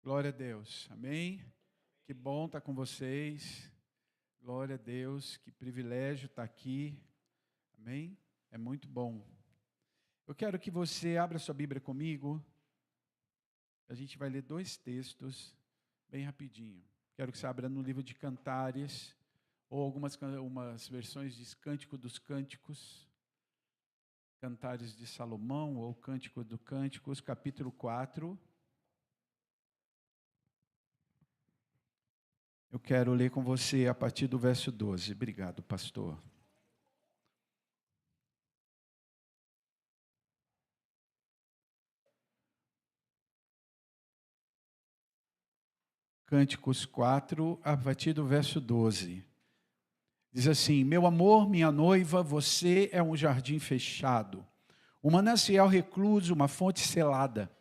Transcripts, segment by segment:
Glória a Deus, amém? Que bom estar com vocês, glória a Deus, que privilégio estar aqui, amém? É muito bom. Eu quero que você abra sua Bíblia comigo, a gente vai ler dois textos, bem rapidinho. Quero que você abra no livro de Cantares, ou algumas versões de Cântico dos Cânticos, Cantares de Salomão, ou Cântico dos Cânticos, capítulo 4. Eu quero ler com você a partir do verso 12. Obrigado, pastor. Cânticos 4, a partir do verso 12. Diz assim: Meu amor, minha noiva, você é um jardim fechado, um manancial recluso, uma fonte selada.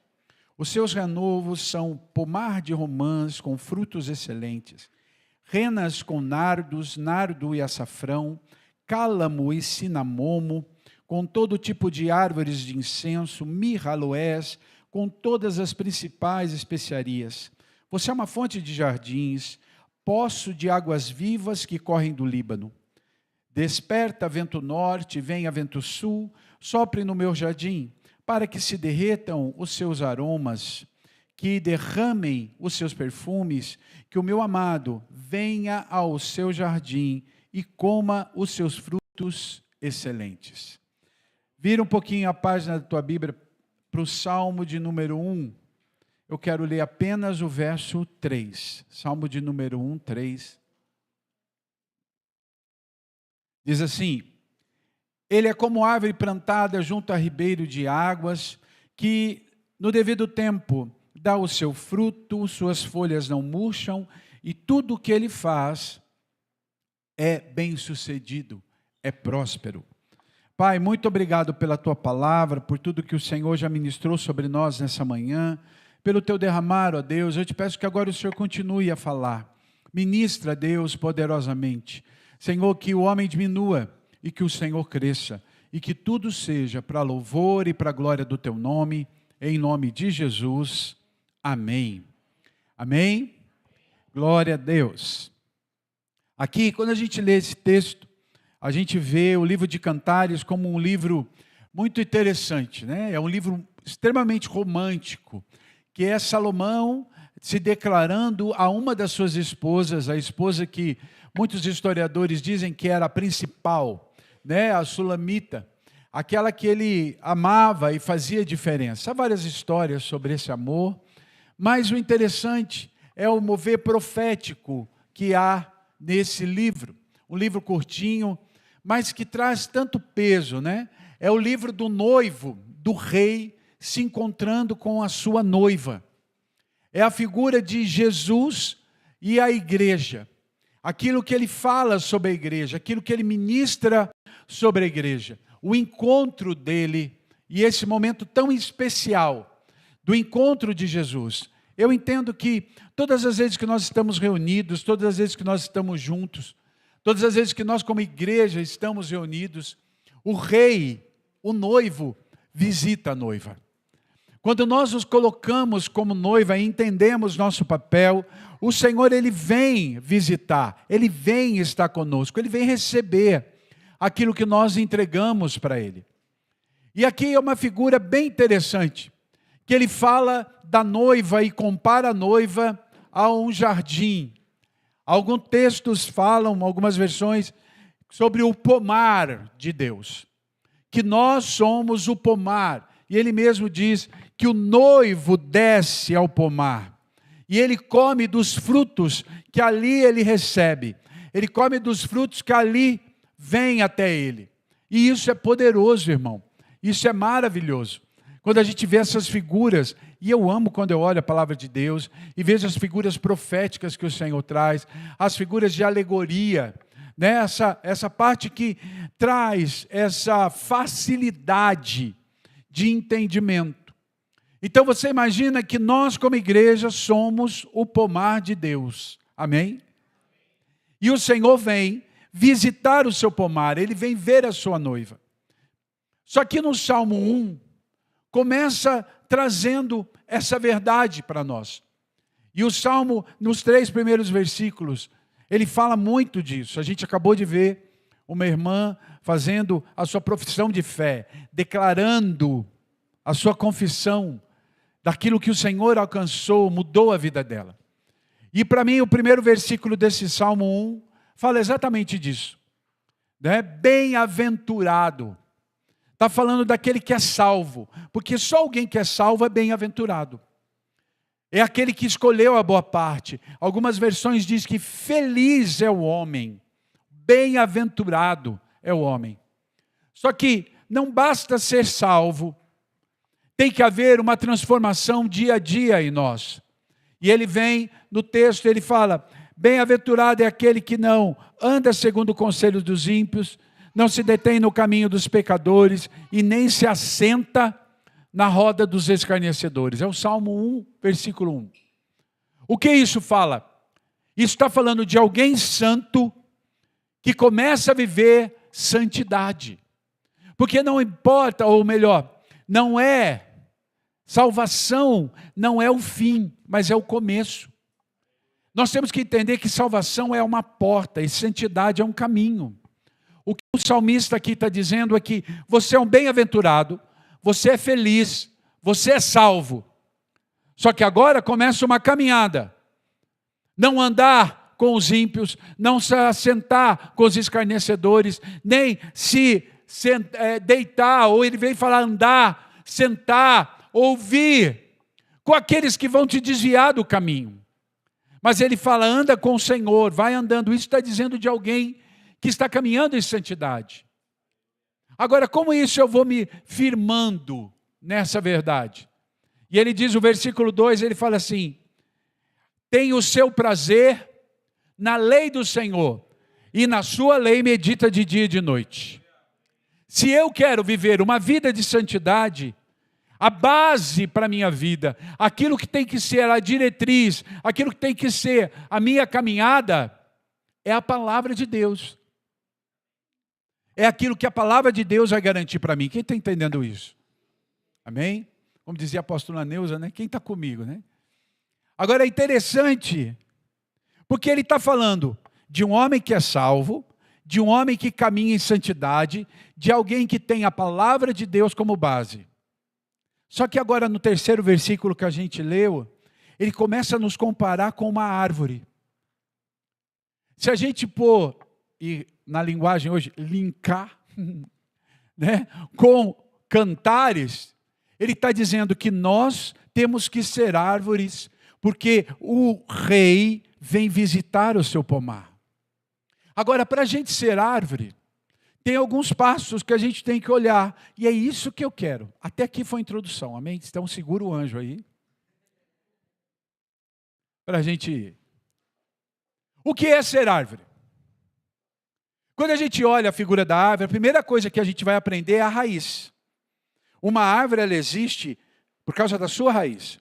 Os seus renovos são pomar de romãs com frutos excelentes, renas com nardo e açafrão, cálamo e cinamomo, com todo tipo de árvores de incenso, mirra, aloés, com todas as principais especiarias. Você é uma fonte de jardins, poço de águas vivas que correm do Líbano. Desperta vento norte, venha vento sul, sopre no meu jardim, para que se derretam os seus aromas, que derramem os seus perfumes, que o meu amado venha ao seu jardim e coma os seus frutos excelentes. Vira um pouquinho a página da tua Bíblia para o Salmo de número 1. Eu quero ler apenas o verso 3. Salmo de número 1, 3. Diz assim: Ele é como árvore plantada junto a ribeiro de águas, que no devido tempo dá o seu fruto, suas folhas não murcham, e tudo o que ele faz é bem-sucedido, é próspero. Pai, muito obrigado pela tua palavra, por tudo que o Senhor já ministrou sobre nós nessa manhã, pelo teu derramar, ó Deus. Eu te peço que agora o Senhor continue a falar. Ministra, Deus, poderosamente. Senhor, que o homem diminua e que o Senhor cresça, e que tudo seja para louvor e para a glória do teu nome, em nome de Jesus. Amém. Amém? Glória a Deus. Aqui, quando a gente lê esse texto, a gente vê o livro de Cantares como um livro muito interessante, né? É um livro extremamente romântico, que é Salomão se declarando a uma das suas esposas, a esposa que muitos historiadores dizem que era a principal, né? A Sulamita, aquela que ele amava e fazia diferença. Há várias histórias sobre esse amor, mas o interessante é o mover profético que há nesse livro. Um livro curtinho, mas que traz tanto peso, né? É o livro do noivo, do rei, se encontrando com a sua noiva. É a figura de Jesus e a igreja. Aquilo que ele fala sobre a igreja, aquilo que ele ministra sobre a igreja. O encontro dele e esse momento tão especial do encontro de Jesus. Eu entendo que todas as vezes que nós estamos reunidos, todas as vezes que nós estamos juntos, todas as vezes que nós como igreja estamos reunidos, o rei, o noivo, visita a noiva. Quando nós nos colocamos como noiva e entendemos nosso papel, o Senhor, Ele vem visitar, Ele vem estar conosco, Ele vem receber aquilo que nós entregamos para Ele. E aqui é uma figura bem interessante, que Ele fala da noiva e compara a noiva a um jardim. Alguns textos falam, algumas versões, sobre o pomar de Deus, que nós somos o pomar. E ele mesmo diz que o noivo desce ao pomar, e ele come dos frutos que ali ele recebe, ele come dos frutos que ali vêm até ele. E isso é poderoso, irmão, isso é maravilhoso. Quando a gente vê essas figuras, e eu amo quando eu olho a palavra de Deus, e vejo as figuras proféticas que o Senhor traz, as figuras de alegoria, né? Essa parte que traz essa facilidade de entendimento. Então você imagina que nós como igreja somos o pomar de Deus, amém? E o Senhor vem visitar o seu pomar, Ele vem ver a sua noiva. Só que no Salmo 1, começa trazendo essa verdade para nós. E o Salmo, nos 3 primeiros versículos, ele fala muito disso. A gente acabou de ver uma irmã fazendo a sua profissão de fé, declarando a sua confissão daquilo que o Senhor alcançou, mudou a vida dela. E para mim, o primeiro versículo desse Salmo 1 fala exatamente disso. Né? Bem-aventurado. Está falando daquele que é salvo, porque só alguém que é salvo é bem-aventurado. É aquele que escolheu a boa parte. Algumas versões dizem que feliz é o homem, bem-aventurado é o homem. Só que não basta ser salvo, tem que haver uma transformação dia a dia em nós. E ele vem no texto, ele fala, bem-aventurado é aquele que não anda segundo o conselho dos ímpios, não se detém no caminho dos pecadores e nem se assenta na roda dos escarnecedores. É o Salmo 1, versículo 1. O que isso fala? Isso está falando de alguém santo que começa a viver santidade. Porque não importa, ou melhor, não é, salvação não é o fim, mas é o começo. Nós temos que entender que salvação é uma porta e santidade é um caminho. O que o salmista aqui está dizendo é que você é um bem-aventurado, você é feliz, você é salvo. Só que agora começa uma caminhada. Não andar com os ímpios, não se assentar com os escarnecedores, nem se deitar, ou ele vem falar andar, sentar, ouvir, com aqueles que vão te desviar do caminho. Mas ele fala, anda com o Senhor, vai andando. Isso está dizendo de alguém que está caminhando em santidade. Agora, como isso eu vou me firmando nessa verdade? E ele diz, o versículo 2, ele fala assim, tem o seu prazer na lei do Senhor, e na sua lei medita de dia e de noite. Se eu quero viver uma vida de santidade, a base para a minha vida, aquilo que tem que ser a diretriz, aquilo que tem que ser a minha caminhada, é a palavra de Deus. É aquilo que a palavra de Deus vai garantir para mim. Quem está entendendo isso? Amém? Como dizia a apóstola Neuza, né? Quem está comigo, né? Agora é interessante, porque ele está falando de um homem que é salvo, de um homem que caminha em santidade, de alguém que tem a palavra de Deus como base. Só que agora no terceiro versículo que a gente leu, ele começa a nos comparar com uma árvore. Se a gente pôr, e na linguagem hoje, linkar, né, com cantares, ele está dizendo que nós temos que ser árvores, porque o rei vem visitar o seu pomar. Agora, para a gente ser árvore, tem alguns passos que a gente tem que olhar, e é isso que eu quero. Até aqui foi a introdução, amém? Então segura o anjo aí, para a gente ir. O que é ser árvore? Quando a gente olha a figura da árvore, a primeira coisa que a gente vai aprender é a raiz. Uma árvore, ela existe por causa da sua raiz.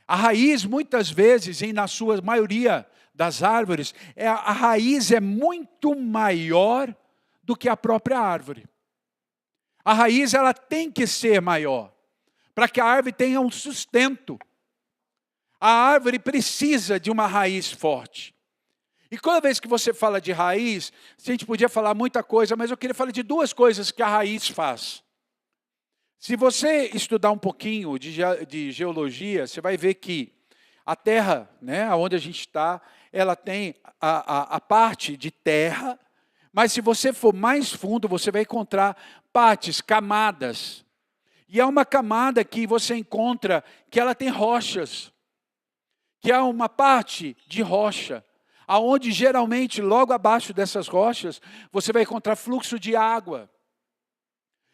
A raiz, muitas vezes, e na sua maioria das árvores, a raiz é muito maior do que a própria árvore. A raiz, ela tem que ser maior, para que a árvore tenha um sustento. A árvore precisa de uma raiz forte. E toda vez que você fala de raiz, a gente podia falar muita coisa, mas eu queria falar de duas coisas que a raiz faz. Se você estudar um pouquinho de geologia, você vai ver que a terra, né, onde a gente está, ela tem a parte de terra, mas se você for mais fundo, você vai encontrar partes, camadas. E há uma camada que você encontra que ela tem rochas, que é uma parte de rocha, aonde geralmente, logo abaixo dessas rochas, você vai encontrar fluxo de água.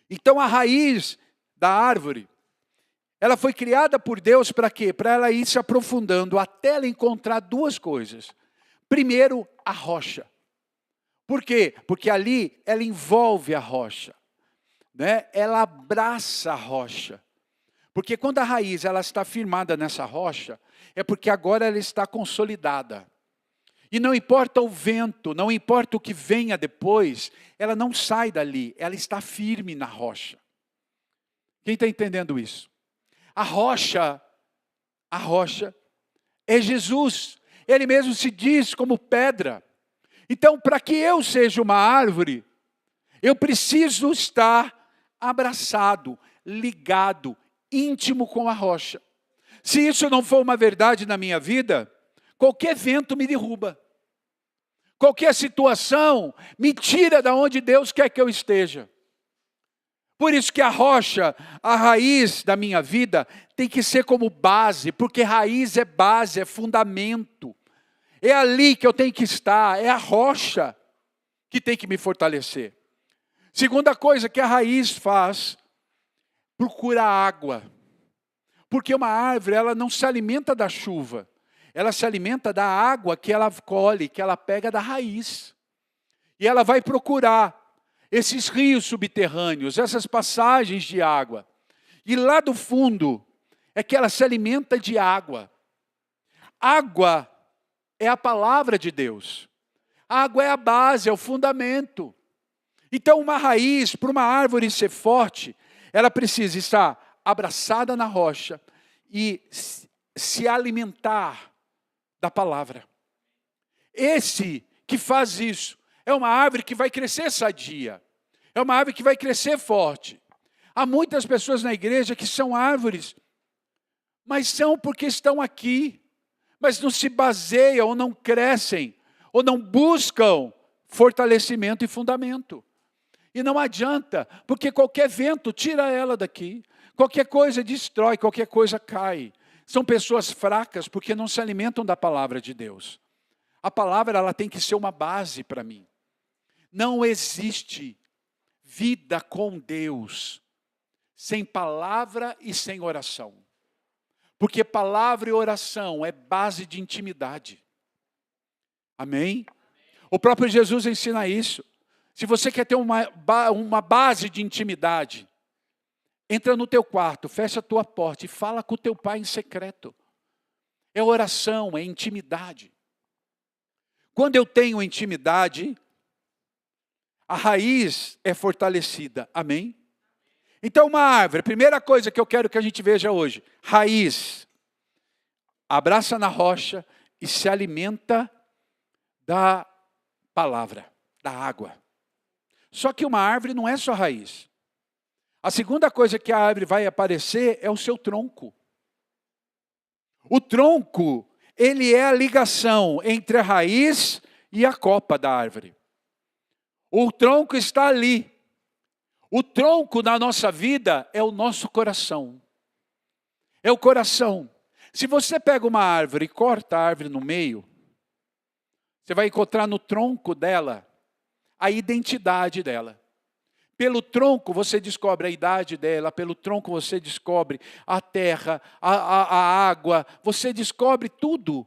Então a raiz da árvore, ela foi criada por Deus para quê? Para ela ir se aprofundando até ela encontrar duas coisas. Primeiro, a rocha. Por quê? Porque ali ela envolve a rocha, né? Ela abraça a rocha. Porque quando a raiz ela está firmada nessa rocha, é porque agora ela está consolidada. E não importa o vento, não importa o que venha depois, ela não sai dali, ela está firme na rocha. Quem está entendendo isso? A rocha, é Jesus. Ele mesmo se diz como pedra. Então, para que eu seja uma árvore, eu preciso estar abraçado, ligado, íntimo com a rocha. Se isso não for uma verdade na minha vida, qualquer vento me derruba. Qualquer situação me tira da onde Deus quer que eu esteja. Por isso que a rocha, a raiz da minha vida, tem que ser como base, porque raiz é base, é fundamento. É ali que eu tenho que estar, é a rocha que tem que me fortalecer. Segunda coisa que a raiz faz, procura água. Porque uma árvore, ela não se alimenta da chuva. Ela se alimenta da água que ela colhe, que ela pega da raiz. E ela vai procurar esses rios subterrâneos, essas passagens de água. E lá do fundo é que ela se alimenta de água. Água é a palavra de Deus. Água é a base, é o fundamento. Então uma raiz, para uma árvore ser forte, ela precisa estar abraçada na rocha e se alimentar da palavra. Esse que faz isso é uma árvore que vai crescer sadia. É uma árvore que vai crescer forte. Há muitas pessoas na igreja que são árvores, mas são porque estão aqui, mas não se baseiam, ou não crescem, ou não buscam fortalecimento e fundamento. E não adianta, porque qualquer vento tira ela daqui, qualquer coisa destrói, qualquer coisa cai. São pessoas fracas porque não se alimentam da palavra de Deus. A palavra, ela tem que ser uma base para mim. Não existe vida com Deus sem palavra e sem oração. Porque palavra e oração é base de intimidade. Amém? O próprio Jesus ensina isso. Se você quer ter uma base de intimidade, entra no teu quarto, fecha a tua porta e fala com o teu pai em secreto. É oração, é intimidade. Quando eu tenho intimidade, a raiz é fortalecida. Amém? Então uma árvore, a primeira coisa que eu quero que a gente veja hoje, raiz, abraça na rocha e se alimenta da palavra, da água. Só que uma árvore não é só raiz. A segunda coisa que a árvore vai aparecer é o seu tronco. O tronco, ele é a ligação entre a raiz e a copa da árvore. O tronco está ali. O tronco na nossa vida é o nosso coração. É o coração. Se você pega uma árvore e corta a árvore no meio, você vai encontrar no tronco dela a identidade dela. Pelo tronco você descobre a idade dela, pelo tronco você descobre a terra, a água, você descobre tudo.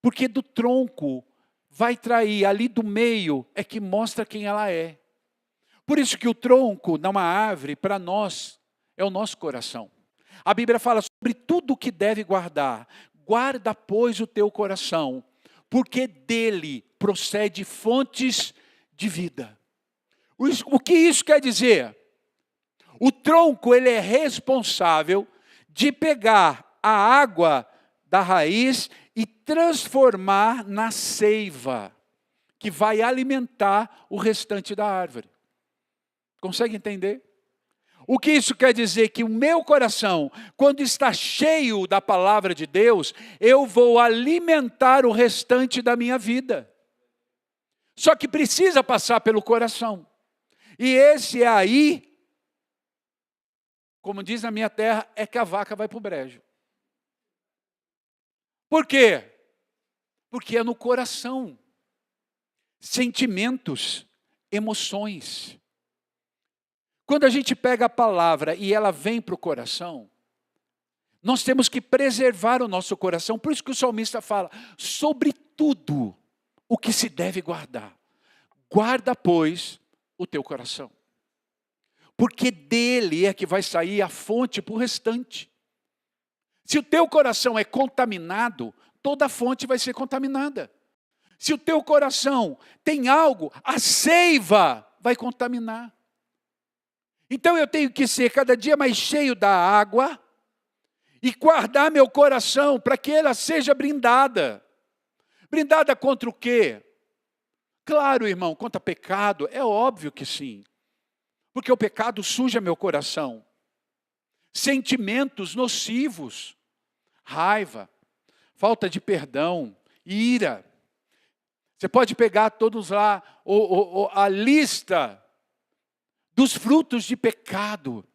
Porque do tronco vai trair, ali do meio é que mostra quem ela é. Por isso que o tronco numa árvore, para nós, é o nosso coração. A Bíblia fala sobre tudo o que deve guardar. Guarda, pois, o teu coração, porque dele procede fontes de vida. O que isso quer dizer? O tronco, ele é responsável de pegar a água da raiz e transformar na seiva, que vai alimentar o restante da árvore. Consegue entender? O que isso quer dizer? Que o meu coração, quando está cheio da palavra de Deus, eu vou alimentar o restante da minha vida. Só que precisa passar pelo coração. E esse é aí, como diz na minha terra, é que a vaca vai para o brejo. Por quê? Porque é no coração. Sentimentos, emoções. Quando a gente pega a palavra e ela vem para o coração, nós temos que preservar o nosso coração. Por isso que o salmista fala, sobre tudo o que se deve guardar. Guarda, pois, o teu coração. Porque dele é que vai sair a fonte para o restante. Se o teu coração é contaminado, toda a fonte vai ser contaminada. Se o teu coração tem algo, a seiva vai contaminar. Então eu tenho que ser cada dia mais cheio da água e guardar meu coração para que ela seja blindada. Blindada contra o quê? Claro, irmão, contra pecado, é óbvio que sim. Porque o pecado suja meu coração. Sentimentos nocivos, raiva, falta de perdão, ira. Você pode pegar todos lá a lista dos frutos de pecado.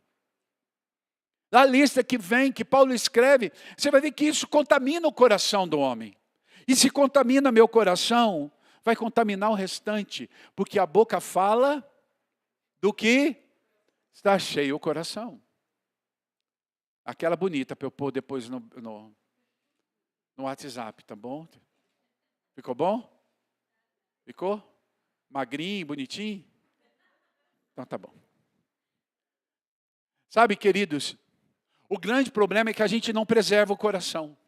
A lista que vem, que Paulo escreve, você vai ver que isso contamina o coração do homem. E se contamina meu coração, vai contaminar o restante, porque a boca fala do que está cheio o coração. Aquela bonita para eu pôr depois no WhatsApp, tá bom? Ficou bom? Ficou? Magrinho, bonitinho? Então tá bom. Sabe, queridos, o grande problema é que a gente não preserva o coração.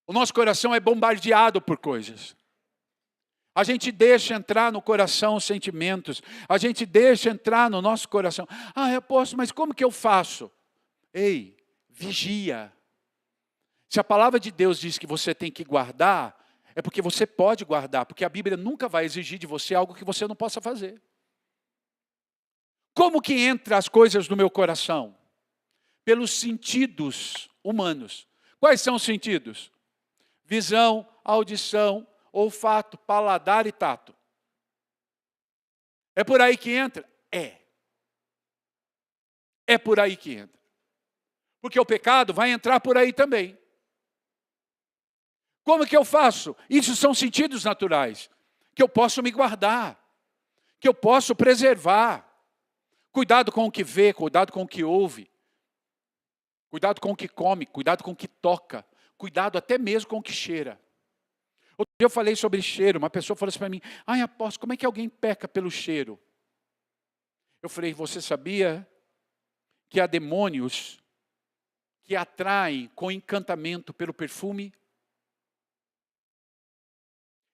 O nosso coração é bombardeado por coisas. A gente deixa entrar no coração os sentimentos. A gente deixa entrar no nosso coração. Eu posso, mas como que eu faço? Ei, vigia. Se a palavra de Deus diz que você tem que guardar, é porque você pode guardar, porque a Bíblia nunca vai exigir de você algo que você não possa fazer. Como que entra as coisas no meu coração? Pelos sentidos humanos. Quais são os sentidos? Visão, audição, olfato, paladar e tato. É por aí que entra? É por aí que entra. Porque o pecado vai entrar por aí também. Como que eu faço? Isso são sentidos naturais, que eu posso me guardar, que eu posso preservar. Cuidado com o que vê, cuidado com o que ouve, cuidado com o que come, cuidado com o que toca, cuidado até mesmo com o que cheira. Outro dia eu falei sobre cheiro, uma pessoa falou assim para mim, apóstolo, como é que alguém peca pelo cheiro? Eu falei, você sabia que há demônios que atraem com encantamento pelo perfume?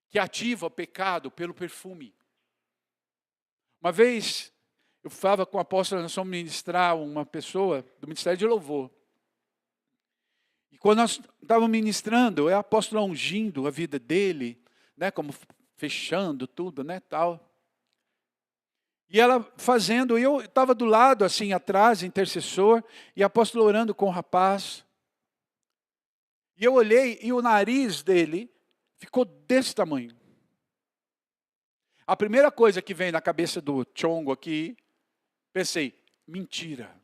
Que ativa o pecado pelo perfume. Uma vez, eu falava com o apóstolo, nós fomos ministrar uma pessoa do Ministério de Louvor. E quando nós estávamos ministrando, o apóstolo ungindo a vida dele, né, como fechando tudo, né, tal. E ela fazendo, e eu estava do lado, assim, atrás, intercessor, e o apóstolo orando com o rapaz. E eu olhei, e o nariz dele ficou desse tamanho. A primeira coisa que vem na cabeça do Chongo aqui, pensei, mentira.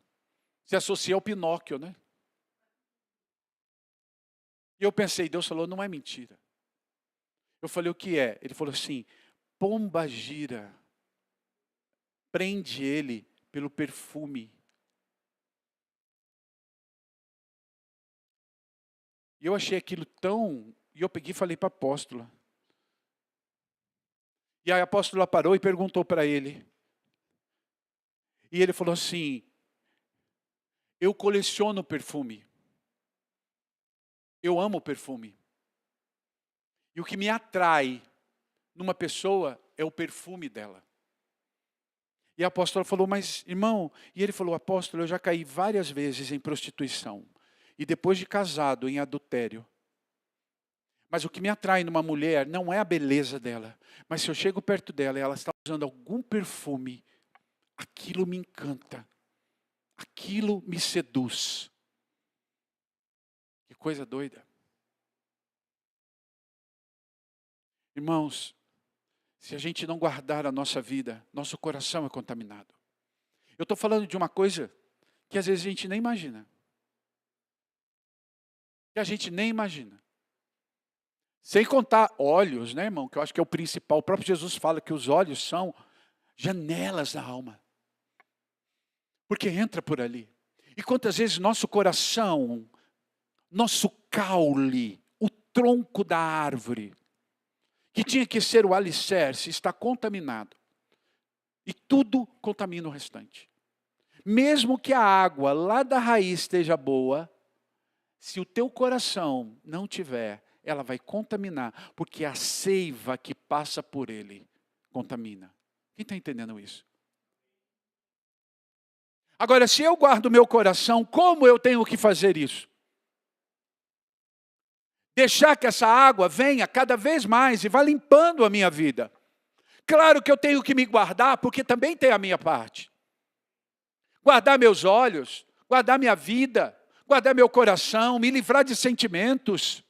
Se associa ao Pinóquio, né? E eu pensei, Deus falou, não é mentira. Eu falei, o que é? Ele falou assim, pomba gira. Prende ele pelo perfume. E eu achei aquilo tão... E eu peguei e falei para a apóstola. E a apóstola parou e perguntou para ele. E ele falou assim, eu coleciono perfume. Eu amo perfume. E o que me atrai numa pessoa é o perfume dela. E a apóstola falou, mas irmão... E ele falou, apóstolo, eu já caí várias vezes em prostituição. E depois de casado, em adultério. Mas o que me atrai numa mulher não é a beleza dela. Mas se eu chego perto dela e ela está usando algum perfume, aquilo me encanta. Aquilo me seduz. Que coisa doida. Irmãos, se a gente não guardar a nossa vida, nosso coração é contaminado. Eu estou falando de uma coisa que às vezes a gente nem imagina. Que a gente nem imagina. Sem contar olhos, né, irmão? Que eu acho que é o principal. O próprio Jesus fala que os olhos são janelas da alma. Porque entra por ali. E quantas vezes nosso coração, nosso caule, o tronco da árvore, que tinha que ser o alicerce, está contaminado. E tudo contamina o restante. Mesmo que a água lá da raiz esteja boa, se o teu coração não tiver, ela vai contaminar, porque a seiva que passa por ele contamina. Quem está entendendo isso? Agora, se eu guardo o meu coração, como eu tenho que fazer isso? Deixar que essa água venha cada vez mais e vá limpando a minha vida. Claro que eu tenho que me guardar, porque também tem a minha parte. Guardar meus olhos, guardar minha vida, guardar meu coração, me livrar de sentimentos.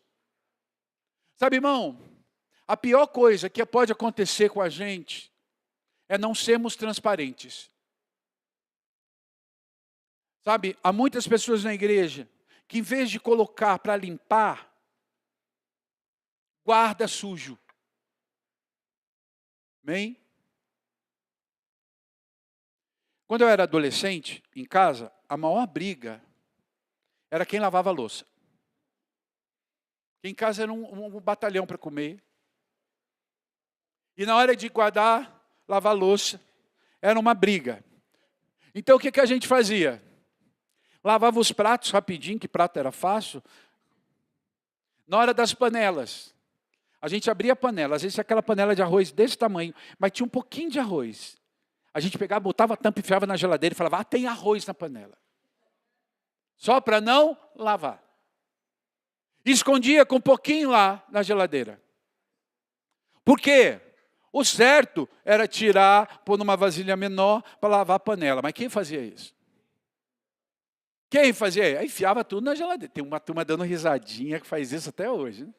Sabe, irmão, a pior coisa que pode acontecer com a gente é não sermos transparentes. Sabe, há muitas pessoas na igreja que, em vez de colocar para limpar, guarda sujo. Amém? Quando eu era adolescente, em casa, a maior briga era quem lavava a louça. Em casa era um batalhão para comer. E na hora de guardar, lavar a louça, era uma briga. Então o que a gente fazia? Lavava os pratos rapidinho, que prato era fácil. Na hora das panelas, a gente abria a panela, às vezes aquela panela de arroz desse tamanho, mas tinha um pouquinho de arroz. A gente pegava, botava a tampa, enfiava na geladeira e falava, tem arroz na panela. Só para não lavar. Escondia com um pouquinho lá na geladeira. Por quê? O certo era tirar, pôr numa vasilha menor para lavar a panela. Mas quem fazia isso? Quem fazia isso? Aí enfiava tudo na geladeira. Tem uma turma dando risadinha que faz isso até hoje. Né?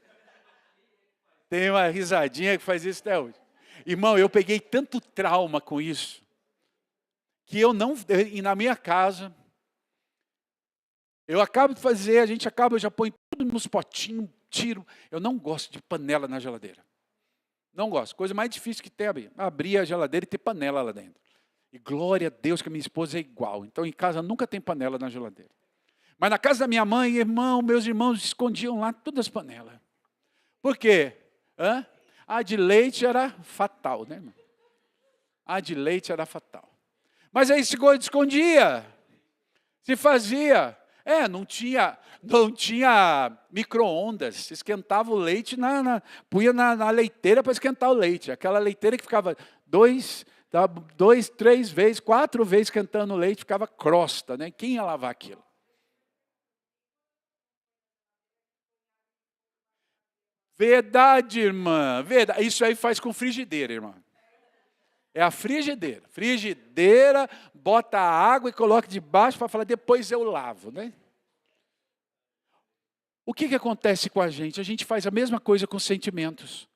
Tem uma risadinha que faz isso até hoje. Irmão, eu peguei tanto trauma com isso, que e na minha casa, eu acabo de fazer, eu já põe tudo nos potinhos, tiro. Eu não gosto de panela na geladeira. Não gosto. Coisa mais difícil que tem abrir a geladeira e ter panela lá dentro. E glória a Deus que a minha esposa é igual. Então em casa nunca tem panela na geladeira. Mas na casa da minha mãe, meus irmãos escondiam lá todas as panelas. Por quê? A de leite era fatal, né, irmão? A de leite era fatal. Mas aí se escondia, se fazia. Não tinha micro-ondas. Esquentava o leite, punha na leiteira para esquentar o leite. Aquela leiteira que ficava 2, 3 vezes, 4 vezes esquentando o leite, ficava crosta, né? Quem ia lavar aquilo? Verdade, irmã. Verdade. Isso aí faz com frigideira, irmã. É a frigideira. Frigideira, bota a água e coloca debaixo para falar, depois eu lavo, né? O que acontece com a gente? A gente faz a mesma coisa com sentimentos.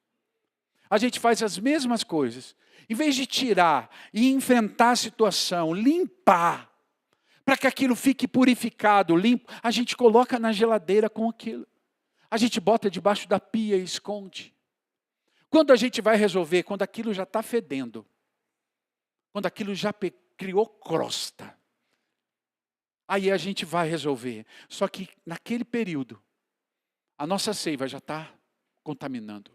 A gente faz as mesmas coisas. Em vez de tirar e enfrentar a situação, limpar, para que aquilo fique purificado, limpo, a gente coloca na geladeira com aquilo. A gente bota debaixo da pia e esconde. Quando a gente vai resolver, quando aquilo já está fedendo, quando aquilo já criou crosta, aí a gente vai resolver. Só que naquele período, a nossa seiva já está contaminando.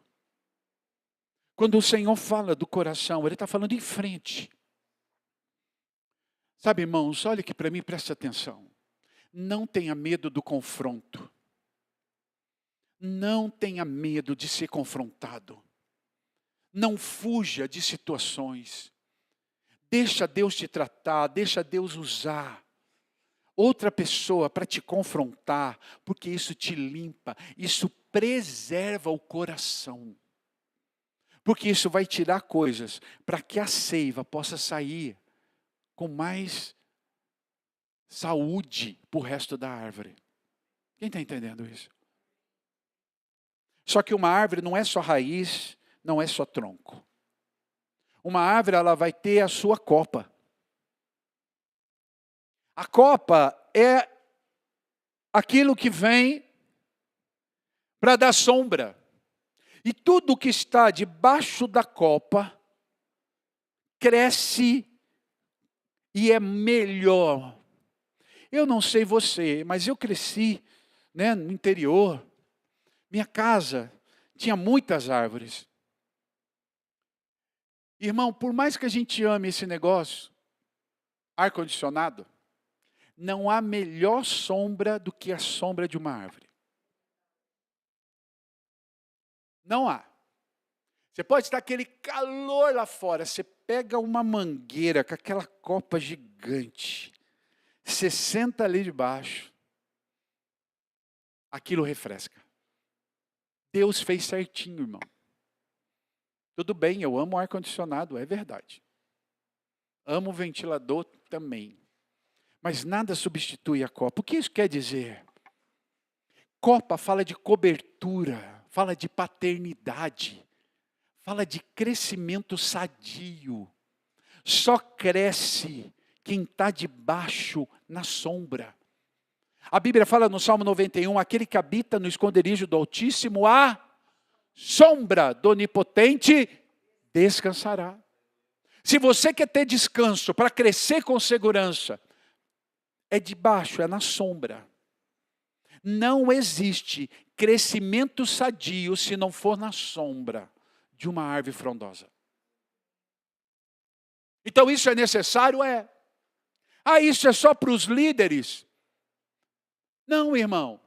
Quando o Senhor fala do coração, Ele está falando em frente. Sabe, irmãos, olha aqui para mim, preste atenção. Não tenha medo do confronto. Não tenha medo de ser confrontado. Não fuja de situações. Deixa Deus te tratar, deixa Deus usar outra pessoa para te confrontar, porque isso te limpa, isso preserva o coração. Porque isso vai tirar coisas para que a seiva possa sair com mais saúde para o resto da árvore. Quem está entendendo isso? Só que uma árvore não é só raiz, não é só tronco. Uma árvore, ela vai ter a sua copa. A copa é aquilo que vem para dar sombra. E tudo que está debaixo da copa cresce e é melhor. Eu não sei você, mas eu cresci, né, no interior. Minha casa tinha muitas árvores. Irmão, por mais que a gente ame esse negócio, ar-condicionado, não há melhor sombra do que a sombra de uma árvore. Não há. Você pode estar aquele calor lá fora, você pega uma mangueira com aquela copa gigante, você senta ali debaixo, aquilo refresca. Deus fez certinho, irmão. Tudo bem, eu amo ar-condicionado, é verdade. Amo o ventilador também. Mas nada substitui a copa. O que isso quer dizer? Copa fala de cobertura, fala de paternidade, fala de crescimento sadio. Só cresce quem está debaixo na sombra. A Bíblia fala no Salmo 91, aquele que habita no esconderijo do Altíssimo, a sombra do Onipotente descansará. Se você quer ter descanso para crescer com segurança, é debaixo, é na sombra. Não existe crescimento sadio se não for na sombra de uma árvore frondosa. Então isso é necessário? É. Isso é só para os líderes? Não, irmão.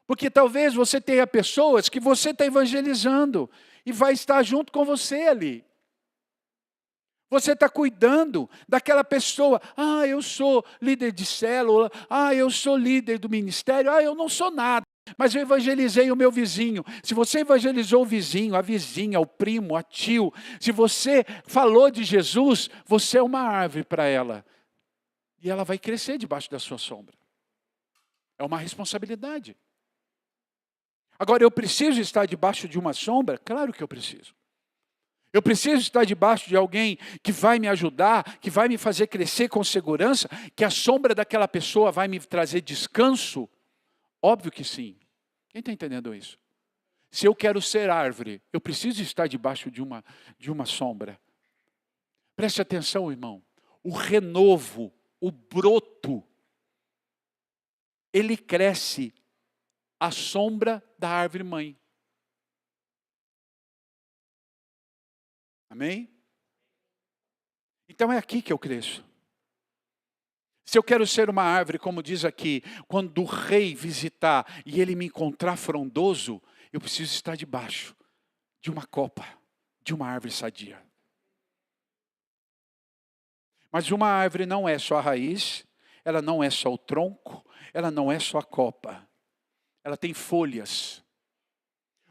Porque talvez você tenha pessoas que você está evangelizando e vai estar junto com você ali. Você está cuidando daquela pessoa. Eu sou líder de célula. Eu sou líder do ministério. Eu não sou nada. Mas eu evangelizei o meu vizinho. Se você evangelizou o vizinho, a vizinha, o primo, a tio. Se você falou de Jesus, você é uma árvore para ela. E ela vai crescer debaixo da sua sombra. É uma responsabilidade. Agora, eu preciso estar debaixo de uma sombra? Claro que eu preciso. Eu preciso estar debaixo de alguém que vai me ajudar, que vai me fazer crescer com segurança, que a sombra daquela pessoa vai me trazer descanso? Óbvio que sim. Quem está entendendo isso? Se eu quero ser árvore, eu preciso estar debaixo de uma sombra. Preste atenção, irmão. O renovo, o broto, ele cresce à sombra da árvore mãe. Amém? Então é aqui que eu cresço. Se eu quero ser uma árvore, como diz aqui, quando o rei visitar e ele me encontrar frondoso, eu preciso estar debaixo de uma copa, de uma árvore sadia. Mas uma árvore não é só a raiz, ela não é só o tronco, ela não é só a copa. Ela tem folhas.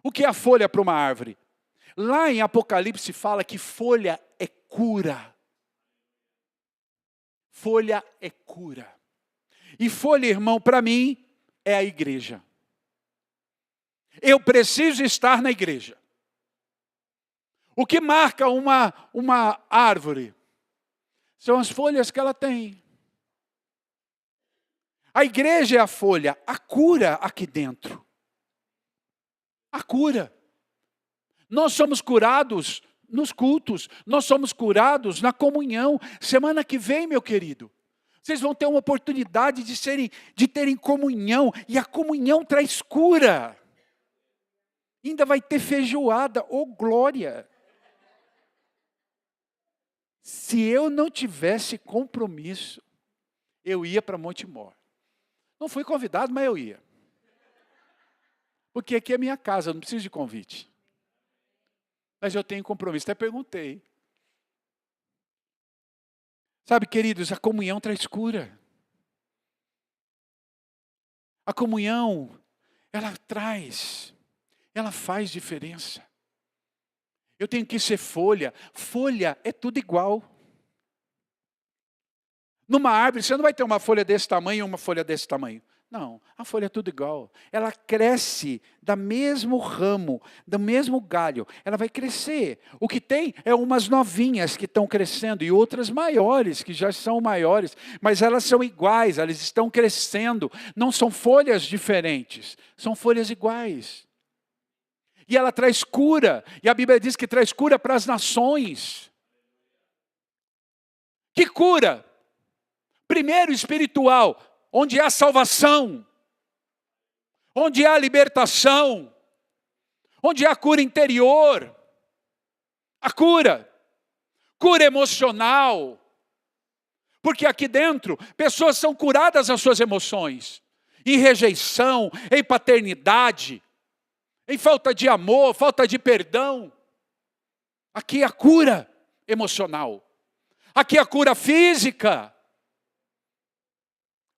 O que é a folha para uma árvore? Lá em Apocalipse fala que folha é cura. Folha é cura. E folha, irmão, para mim, é a igreja. Eu preciso estar na igreja. O que marca uma árvore? São as folhas que ela tem. A igreja é a folha, a cura aqui dentro. A cura. Nós somos curados nos cultos, nós somos curados na comunhão. Semana que vem, meu querido, vocês vão ter uma oportunidade de terem comunhão, e a comunhão traz cura. Ainda vai ter feijoada, glória! Se eu não tivesse compromisso, eu ia para Montemor. Não fui convidado, mas eu ia. Porque aqui é minha casa, eu não preciso de convite. Mas eu tenho compromisso, até perguntei. Sabe, queridos, a comunhão traz cura. A comunhão, ela faz diferença. Eu tenho que ser folha. Folha é tudo igual. Numa árvore, você não vai ter uma folha desse tamanho e uma folha desse tamanho. Não, a folha é tudo igual. Ela cresce do mesmo ramo, do mesmo galho. Ela vai crescer. O que tem é umas novinhas que estão crescendo e outras maiores, que já são maiores. Mas elas são iguais, elas estão crescendo. Não são folhas diferentes, são folhas iguais. E ela traz cura. E a Bíblia diz que traz cura para as nações. Que cura? Primeiro, espiritual, onde há salvação, onde há libertação, onde há cura interior, a cura emocional, porque aqui dentro pessoas são curadas as suas emoções, em rejeição, em paternidade, em falta de amor, falta de perdão. Aqui a cura emocional, aqui a cura física.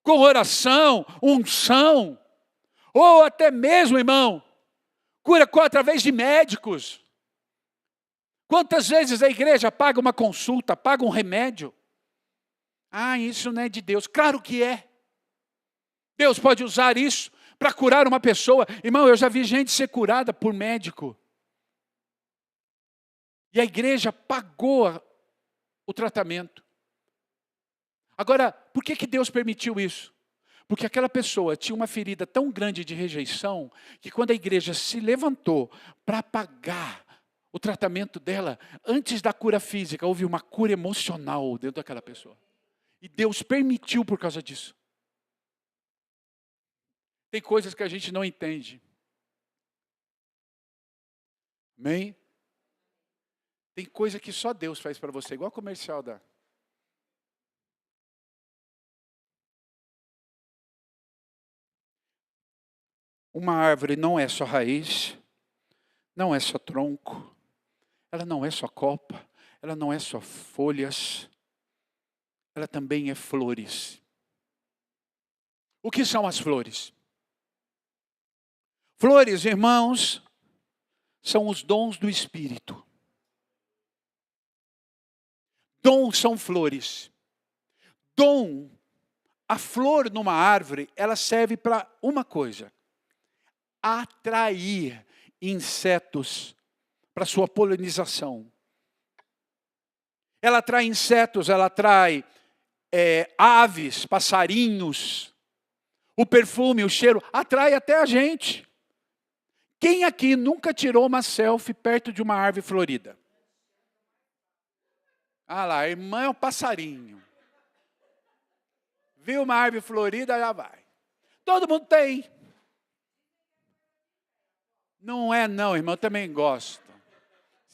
com oração, unção, ou até mesmo, irmão, cura através de médicos. Quantas vezes a igreja paga uma consulta, paga um remédio? Ah, isso não é de Deus. Claro que é. Deus pode usar isso para curar uma pessoa. Irmão, eu já vi gente ser curada por médico. E a igreja pagou o tratamento. Agora, por que Deus permitiu isso? Porque aquela pessoa tinha uma ferida tão grande de rejeição, que quando a igreja se levantou para pagar o tratamento dela, antes da cura física, houve uma cura emocional dentro daquela pessoa. E Deus permitiu por causa disso. Tem coisas que a gente não entende. Amém? Tem coisa que só Deus faz para você, igual comercial da... Uma árvore não é só raiz, não é só tronco, ela não é só copa, ela não é só folhas, ela também é flores. O que são as flores? Flores, irmãos, são os dons do Espírito. Dons são flores. Dom, a flor numa árvore, ela serve para uma coisa: atrair insetos para sua polinização. Ela atrai insetos, ela atrai aves, passarinhos. O perfume, o cheiro, atrai até a gente. Quem aqui nunca tirou uma selfie perto de uma árvore florida? Ah lá, a irmã é um passarinho. Viu uma árvore florida, já vai. Todo mundo tem. Não é não, irmão, eu também gosto.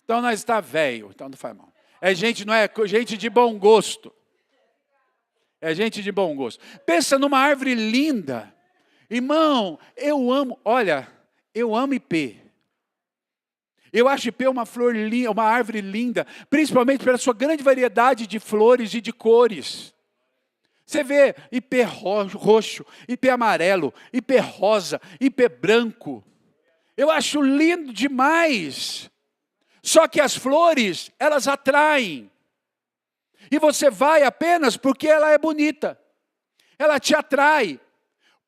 Então nós está velho, então não faz mal. É gente, não é gente de bom gosto. É gente de bom gosto. Pensa numa árvore linda. Irmão, eu amo, olha, eu amo ipê. Eu acho ipê uma flor linda, uma árvore linda, principalmente pela sua grande variedade de flores e de cores. Você vê ipê roxo, ipê amarelo, ipê rosa, ipê branco. Eu acho lindo demais. Só que as flores, elas atraem. E você vai apenas porque ela é bonita. Ela te atrai.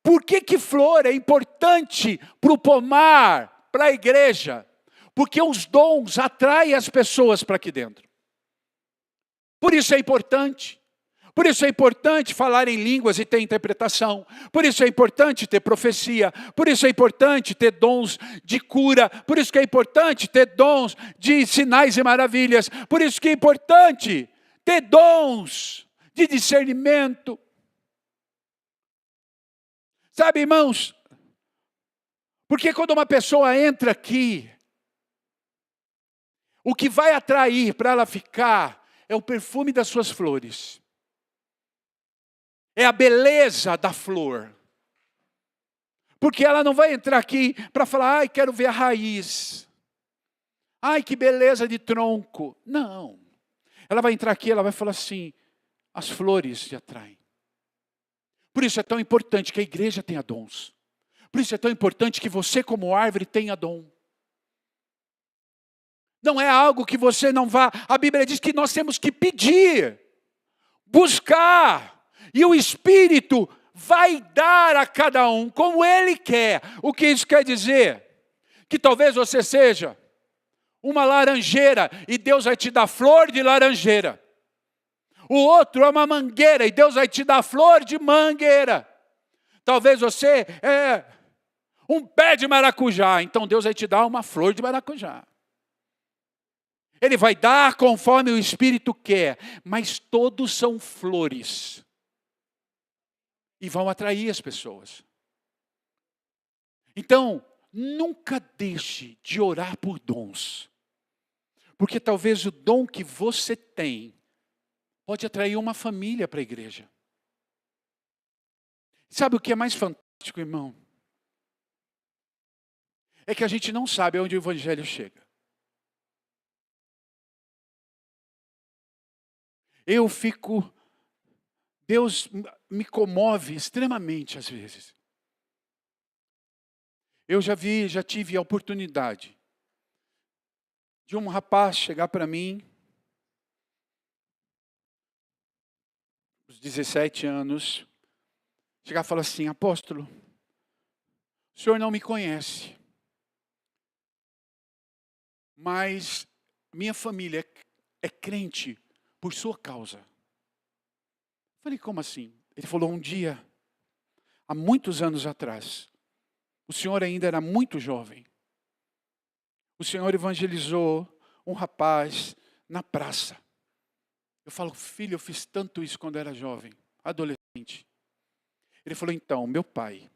Por que flor é importante para o pomar, para a igreja? Porque os dons atraem as pessoas para aqui dentro. Por isso é importante. Por isso é importante falar em línguas e ter interpretação. Por isso é importante ter profecia. Por isso é importante ter dons de cura. Por isso que é importante ter dons de sinais e maravilhas. Por isso que é importante ter dons de discernimento. Sabe, irmãos? Porque quando uma pessoa entra aqui, o que vai atrair para ela ficar é o perfume das suas flores. É a beleza da flor. Porque ela não vai entrar aqui para falar, ai, quero ver a raiz. Ai, que beleza de tronco. Não. Ela vai entrar aqui, ela vai falar assim, as flores te atraem. Por isso é tão importante que a igreja tenha dons. Por isso é tão importante que você, como árvore, tenha dom. Não é algo que você não vá. A Bíblia diz que nós temos que pedir, buscar. E o Espírito vai dar a cada um como Ele quer. O que isso quer dizer? Que talvez você seja uma laranjeira e Deus vai te dar flor de laranjeira. O outro é uma mangueira e Deus vai te dar flor de mangueira. Talvez você é um pé de maracujá, então Deus vai te dar uma flor de maracujá. Ele vai dar conforme o Espírito quer, mas todos são flores. E vão atrair as pessoas. Então, nunca deixe de orar por dons. Porque talvez o dom que você tem pode atrair uma família para a igreja. Sabe o que é mais fantástico, irmão? É que a gente não sabe aonde o evangelho chega. Deus me comove extremamente às vezes. Eu já tive a oportunidade de um rapaz chegar para mim, aos 17 anos, chegar e falar assim: apóstolo, o senhor não me conhece, mas minha família é crente por sua causa. Falei, como assim? Ele falou, um dia, há muitos anos atrás, o senhor ainda era muito jovem. O senhor evangelizou um rapaz na praça. Eu falo, filho, eu fiz tanto isso quando era jovem, adolescente. Ele falou, então, meu pai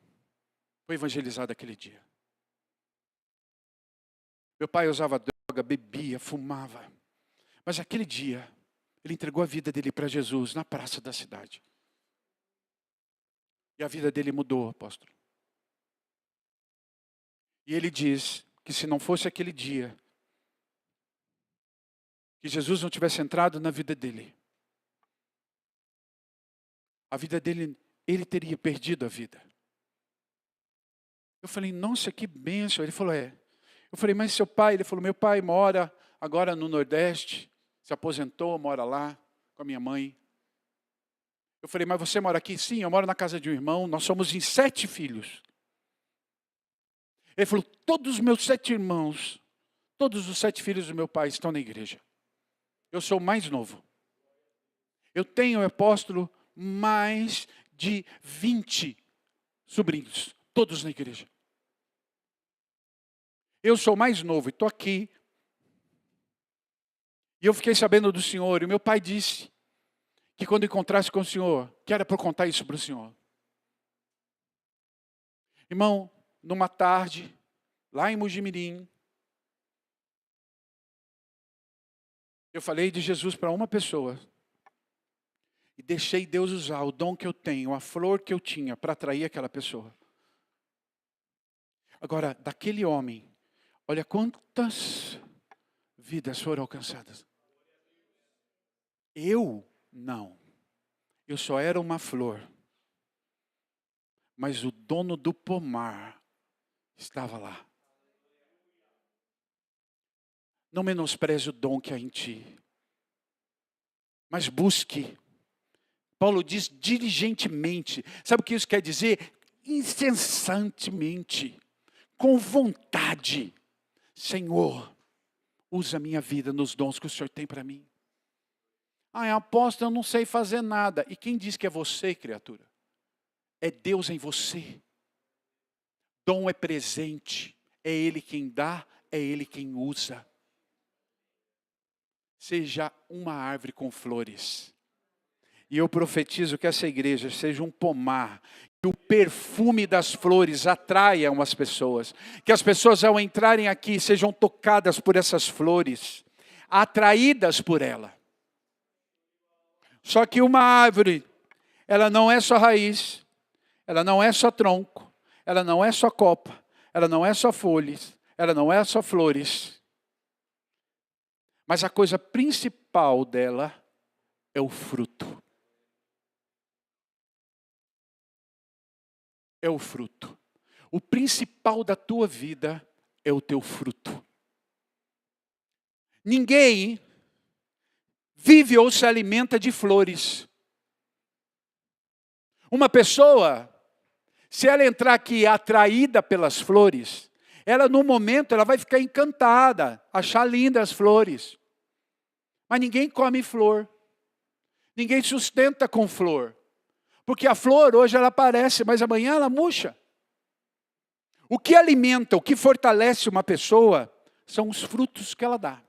foi evangelizado aquele dia. Meu pai usava droga, bebia, fumava. Mas aquele dia, ele entregou a vida dele para Jesus na praça da cidade. E a vida dele mudou, apóstolo. E ele diz que se não fosse aquele dia, que Jesus não tivesse entrado na vida dele, a vida dele, ele teria perdido a vida. Eu falei, nossa, que bênção. Ele falou, é. Eu falei, mas seu pai? Ele falou, meu pai mora agora no Nordeste, se aposentou, mora lá com a minha mãe. Eu falei, mas você mora aqui? Sim, eu moro na casa de um irmão, nós somos em 7 filhos. Ele falou, todos os meus 7 irmãos, todos os 7 filhos do meu pai estão na igreja. Eu sou o mais novo. Eu tenho, apóstolo, mais de 20 sobrinhos, todos na igreja. Eu sou o mais novo e estou aqui. E eu fiquei sabendo do senhor, e meu pai disse que quando encontrasse com o senhor, que era para eu contar isso para o senhor. Irmão, numa tarde, lá em Mojimirim, eu falei de Jesus para uma pessoa. E deixei Deus usar o dom que eu tenho, a flor que eu tinha, para atrair aquela pessoa. Agora, daquele homem, olha quantas vidas foram alcançadas. Eu não. Eu só era uma flor. Mas o dono do pomar estava lá. Não menospreze o dom que há em ti. Mas busque. Paulo diz diligentemente. Sabe o que isso quer dizer? Incessantemente. Com vontade. Senhor, usa a minha vida nos dons que o Senhor tem para mim. Apóstolo, eu não sei fazer nada. E quem diz que é você, criatura? É Deus em você. Dom é presente. É Ele quem dá, é Ele quem usa. Seja uma árvore com flores. E eu profetizo que essa igreja seja um pomar. Que o perfume das flores atraiam as pessoas. Que as pessoas ao entrarem aqui sejam tocadas por essas flores. Atraídas por ela. Só que uma árvore, ela não é só raiz. Ela não é só tronco. Ela não é só copa. Ela não é só folhas. Ela não é só flores. Mas a coisa principal dela é o fruto. É o fruto. O principal da tua vida é o teu fruto. Ninguém vive ou se alimenta de flores. Uma pessoa, se ela entrar aqui atraída pelas flores, ela no momento ela vai ficar encantada, achar lindas as flores. Mas ninguém come flor. Ninguém sustenta com flor. Porque a flor hoje ela aparece, mas amanhã ela murcha. O que alimenta, o que fortalece uma pessoa, são os frutos que ela dá.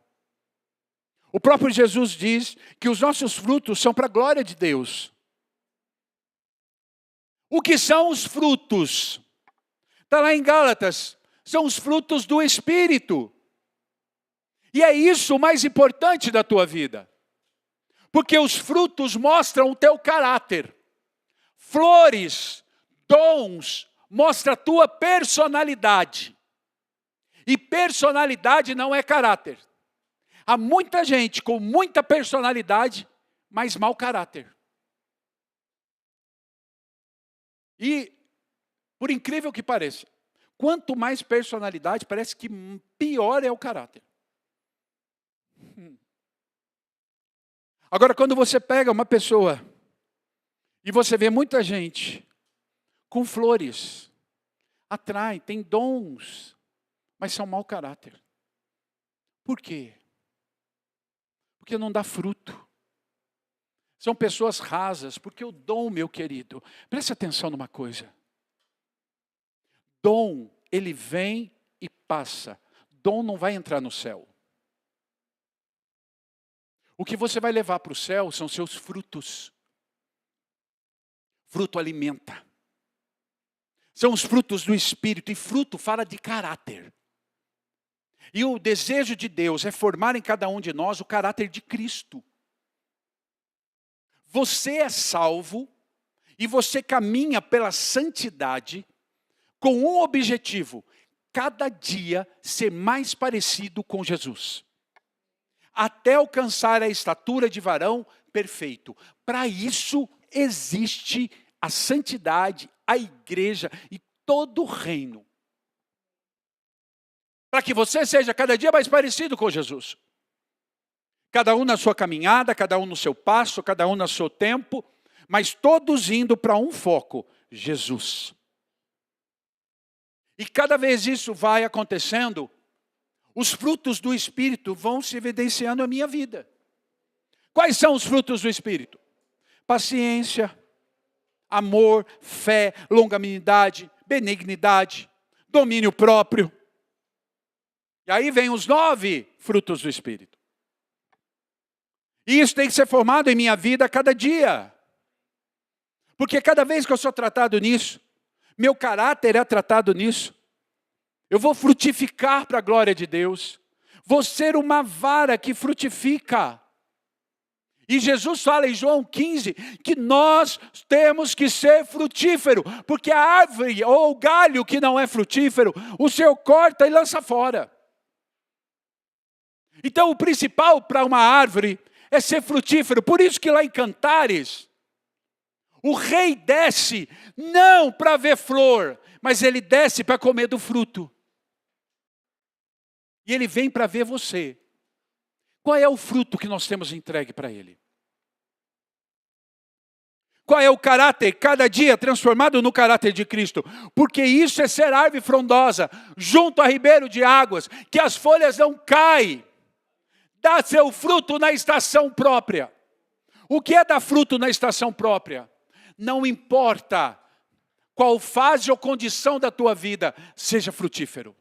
O próprio Jesus diz que os nossos frutos são para a glória de Deus. O que são os frutos? Está lá em Gálatas. São os frutos do Espírito. E é isso o mais importante da tua vida. Porque os frutos mostram o teu caráter. Flores, dons, mostra a tua personalidade. E personalidade não é caráter. Há muita gente com muita personalidade, mas mau caráter. E, por incrível que pareça, quanto mais personalidade, parece que pior é o caráter. Agora, quando você pega uma pessoa e você vê muita gente com flores, atrai, tem dons, mas são mau caráter. Por quê? Porque não dá fruto. São pessoas rasas, porque o dom, meu querido, preste atenção numa coisa. Dom, ele vem e passa. Dom não vai entrar no céu. O que você vai levar para o céu são seus frutos. Fruto alimenta. São os frutos do Espírito, e fruto fala de caráter. E o desejo de Deus é formar em cada um de nós o caráter de Cristo. Você é salvo e você caminha pela santidade com um objetivo: cada dia ser mais parecido com Jesus, até alcançar a estatura de varão perfeito. Para isso existe a santidade, a igreja e todo o reino. Para que você seja cada dia mais parecido com Jesus. Cada um na sua caminhada, cada um no seu passo, cada um no seu tempo, mas todos indo para um foco: Jesus. E cada vez isso vai acontecendo, os frutos do Espírito vão se evidenciando na minha vida. Quais são os frutos do Espírito? Paciência, amor, fé, longanimidade, benignidade, domínio próprio. E aí vem os 9 frutos do Espírito. E isso tem que ser formado em minha vida a cada dia. Porque cada vez que eu sou tratado nisso, meu caráter é tratado nisso, eu vou frutificar para a glória de Deus. Vou ser uma vara que frutifica. E Jesus fala em João 15 que nós temos que ser frutífero, porque a árvore ou o galho que não é frutífero, o Senhor corta e lança fora. Então o principal para uma árvore é ser frutífero. Por isso que lá em Cantares, o rei desce não para ver flor, mas ele desce para comer do fruto. E ele vem para ver você. Qual é o fruto que nós temos entregue para ele? Qual é o caráter, cada dia transformado no caráter de Cristo? Porque isso é ser árvore frondosa, junto a ribeiro de águas, que as folhas não caem. Dá seu fruto na estação própria. O que é dar fruto na estação própria? Não importa qual fase ou condição da tua vida, seja frutífero.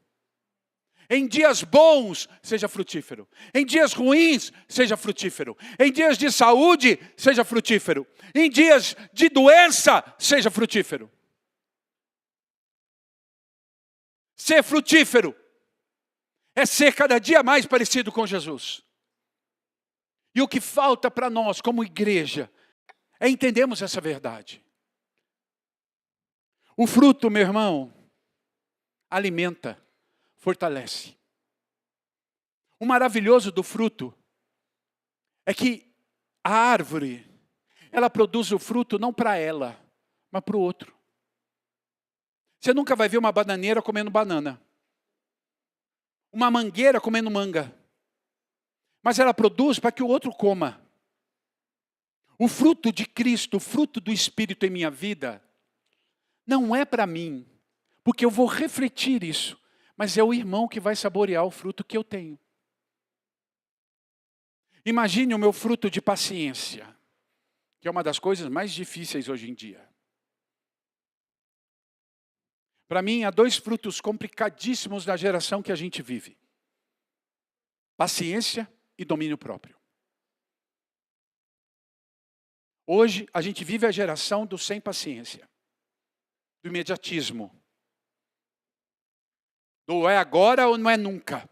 Em dias bons, seja frutífero. Em dias ruins, seja frutífero. Em dias de saúde, seja frutífero. Em dias de doença, seja frutífero. Ser frutífero é ser cada dia mais parecido com Jesus. E o que falta para nós, como igreja, é entendermos essa verdade. O fruto, meu irmão, alimenta, fortalece. O maravilhoso do fruto é que a árvore, ela produz o fruto não para ela, mas para o outro. Você nunca vai ver uma bananeira comendo banana, uma mangueira comendo manga, mas ela produz para que o outro coma. O fruto de Cristo, o fruto do Espírito em minha vida, não é para mim, porque eu vou refletir isso, mas é o irmão que vai saborear o fruto que eu tenho. Imagine o meu fruto de paciência, que é uma das coisas mais difíceis hoje em dia. Para mim, há 2 frutos complicadíssimos da geração que a gente vive: paciência e domínio próprio. Hoje, a gente vive a geração do sem paciência, do imediatismo, do é agora ou não é nunca.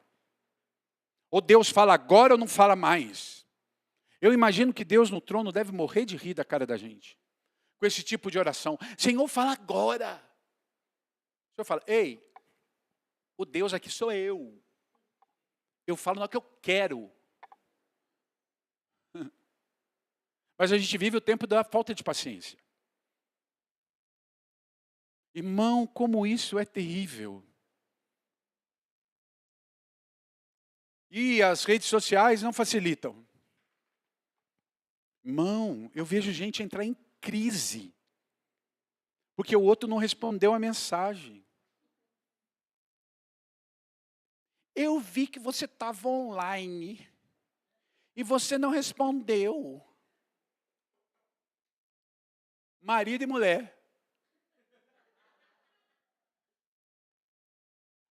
Ou Deus fala agora ou não fala mais. Eu imagino que Deus no trono deve morrer de rir da cara da gente, com esse tipo de oração. Senhor, fala agora. O Senhor fala: ei, o Deus aqui sou eu. Eu falo no que eu quero. Mas a gente vive o tempo da falta de paciência. Irmão, como isso é terrível. E as redes sociais não facilitam. Irmão, eu vejo gente entrar em crise, porque o outro não respondeu a mensagem. Eu vi que você estava online e você não respondeu. Marido e mulher.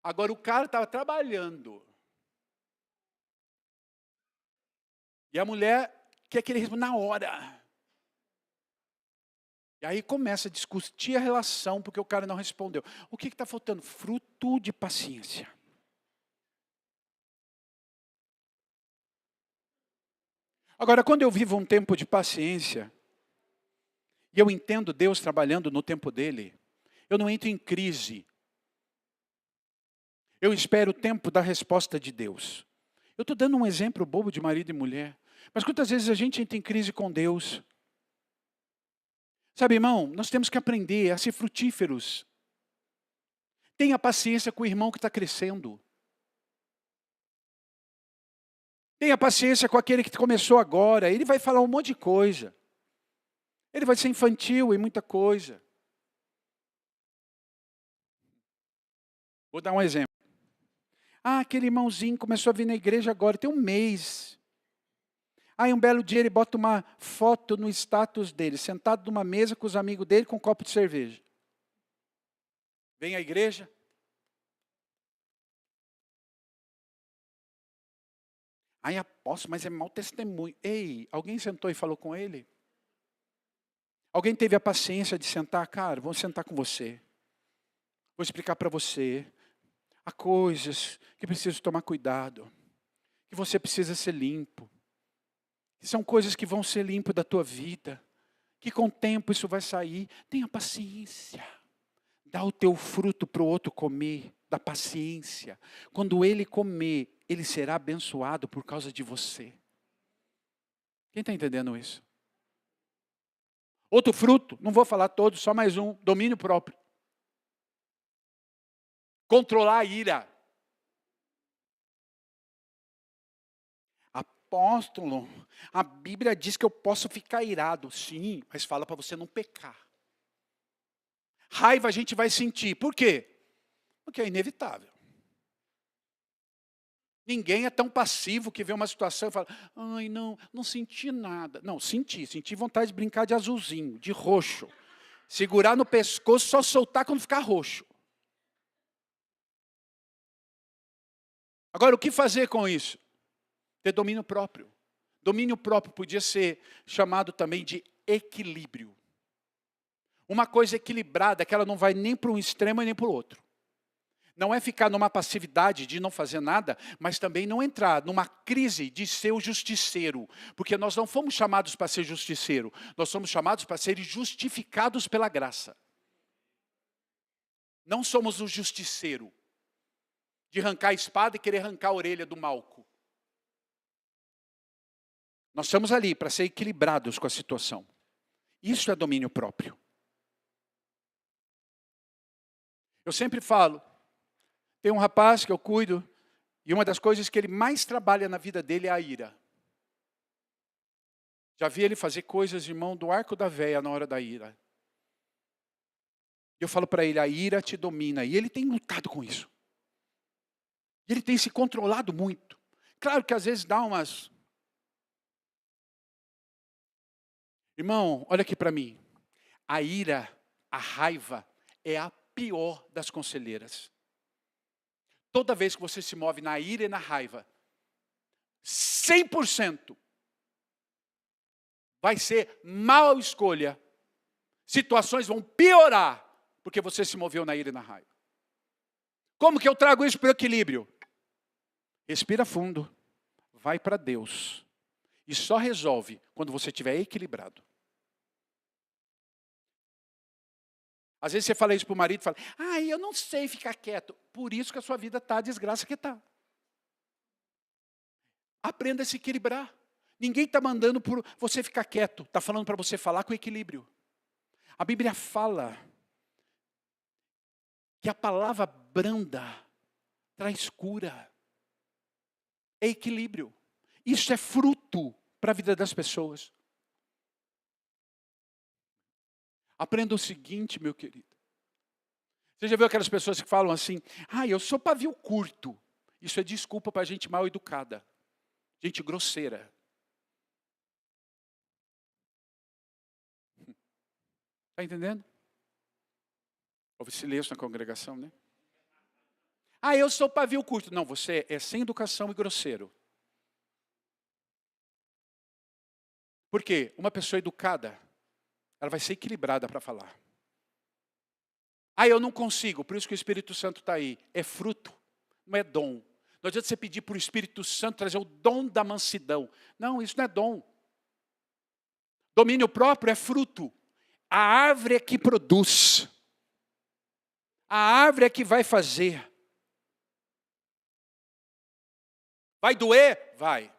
Agora o cara estava trabalhando. E a mulher quer que ele responda na hora. E aí começa a discutir a relação porque o cara não respondeu. O que está faltando? Fruto de paciência. Agora, quando eu vivo um tempo de paciência, e eu entendo Deus trabalhando no tempo dele, eu não entro em crise. Eu espero o tempo da resposta de Deus. Eu estou dando um exemplo bobo de marido e mulher. Mas quantas vezes a gente entra em crise com Deus? Sabe, irmão, nós temos que aprender a ser frutíferos. Tenha paciência com o irmão que está crescendo. Tenha paciência com aquele que começou agora. Ele vai falar um monte de coisa. Ele vai ser infantil em muita coisa. Vou dar um exemplo. Aquele irmãozinho começou a vir na igreja agora, tem um mês. Aí um belo dia ele bota uma foto no status dele, sentado numa mesa com os amigos dele com um copo de cerveja. Vem à igreja. Aí apóstolo, mas é mau testemunho. Ei, alguém sentou e falou com ele? Alguém teve a paciência de sentar? Cara, vou sentar com você. Vou explicar para você. Há coisas que preciso tomar cuidado. Que você precisa ser limpo. Que são coisas que vão ser limpas da tua vida. Que com o tempo isso vai sair. Tenha paciência. Dá o teu fruto para o outro comer. Da paciência. Quando ele comer, ele será abençoado por causa de você. Quem está entendendo isso? Outro fruto, não vou falar todos, só mais um, domínio próprio. Controlar a ira. Apóstolo, a Bíblia diz que eu posso ficar irado. Sim, mas fala para você não pecar. Raiva a gente vai sentir. Por quê? Porque é inevitável. Ninguém é tão passivo que vê uma situação e fala, ai não senti nada. Não, senti vontade de brincar de azulzinho, de roxo. Segurar no pescoço, só soltar quando ficar roxo. Agora, o que fazer com isso? Ter domínio próprio. Domínio próprio podia ser chamado também de equilíbrio. Uma coisa equilibrada, que ela não vai nem para um extremo e nem para o outro. Não é ficar numa passividade de não fazer nada, mas também não entrar numa crise de ser o justiceiro. Porque nós não fomos chamados para ser justiceiro, nós somos chamados para ser justificados pela graça. Não somos o justiceiro, de arrancar a espada e querer arrancar a orelha do malco. Nós estamos ali para ser equilibrados com a situação. Isso é domínio próprio. Eu sempre falo, tem um rapaz que eu cuido, e uma das coisas que ele mais trabalha na vida dele é a ira. Já vi ele fazer coisas, irmão, do arco da véia na hora da ira. Eu falo para ele, a ira te domina, e ele tem lutado com isso. E ele tem se controlado muito. Claro que às vezes dá umas... Irmão, olha aqui para mim. A ira, a raiva, é a pior das conselheiras. Toda vez que você se move na ira e na raiva, 100% vai ser mal escolha. Situações vão piorar, porque você se moveu na ira e na raiva. Como que eu trago isso para o equilíbrio? Respira fundo, vai para Deus. E só resolve quando você estiver equilibrado. Às vezes você fala isso para o marido e fala, eu não sei ficar quieto. Por isso que a sua vida está a desgraça que está. Aprenda a se equilibrar. Ninguém está mandando por você ficar quieto. Está falando para você falar com equilíbrio. A Bíblia fala que a palavra branda traz cura. É equilíbrio. Isso é fruto para a vida das pessoas. Aprenda o seguinte, meu querido. Você já viu aquelas pessoas que falam assim, eu sou pavio curto. Isso é desculpa para gente mal educada. Gente grosseira. Está entendendo? Houve silêncio na congregação, né? Eu sou pavio curto. Não, você é sem educação e grosseiro. Por quê? Uma pessoa educada, ela vai ser equilibrada para falar. Eu não consigo, por isso que o Espírito Santo está aí. É fruto, não é dom. Não adianta você pedir para o Espírito Santo trazer o dom da mansidão. Não, isso não é dom. Domínio próprio é fruto. A árvore é que produz. A árvore é que vai fazer. Vai doer? Vai.